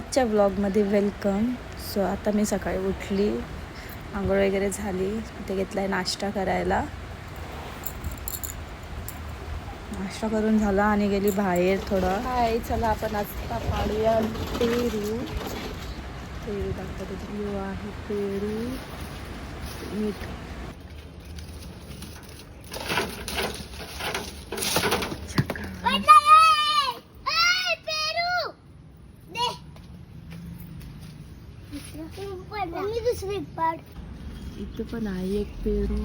आजच्या व्लॉगमध्ये welcome. So आता मी सकाळी उठली, आंघोळ वगैरे झाली, इथे घेतला आहे नाश्ता करायला. नाश्ता करून झाला आणि गेली बाहेर थोडा. हाय, चला आपण आता पाडूया पेरू. पेरू दाखवतो आहे, पेरू मीठ. इथे पण आहे एक पेरू.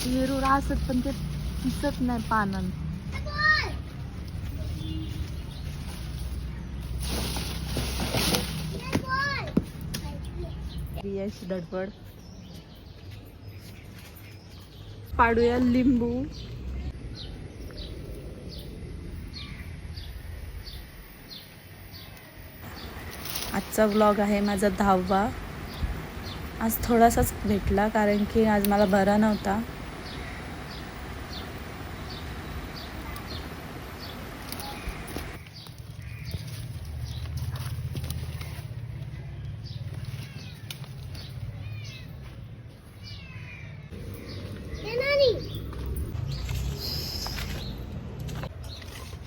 पेरू राहतात पण ते दिसत नाही पानान. रियाची धडपड. पाडूया लिंबू. आजचा व्लॉग आहे माझा 10वा. आज थोडासाच भेटला कारण की आज मला बरा नव्हता.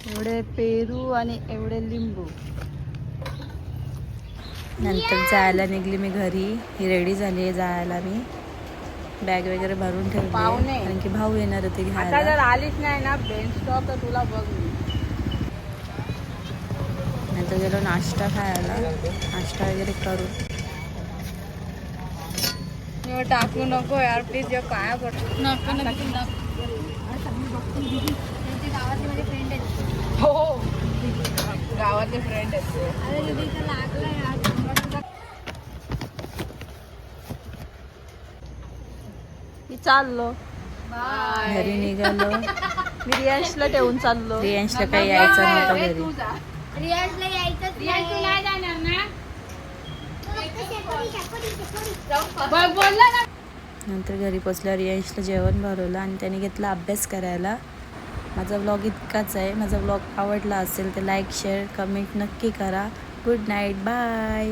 एवढे पेरू आणि एवढे लिंबू. नंतर जायला निघली मी घरी. ही रेडी झाली आहे जायला. मी बॅग वगैरे भरून ठेवली कारण की भाऊ येणार होते घ्यायला. जर आलीच नाही ना बेंच स्टॉप तर तुला बघ. नंतर गेलो नाश्ता खायला. नाश्ता वगैरे करू. टाकू नको यार प्लीज. काय पडतो नको हो गावातले फ्रेंड आहेत. चाललो घरी निघालो. मी रियांशला ठेवून चाललो. रियांशला काही यायचं नव्हतं घरी. नंतर घरी पोचल्यावर रियांशला जेवण भरवलं आणि त्याने घेतला अभ्यास करायला. माझा व्लॉग इतकाच आहे. माझा व्लॉग आवडला असेल तर लाईक शेअर कमेंट नक्की करा. Good night, bye.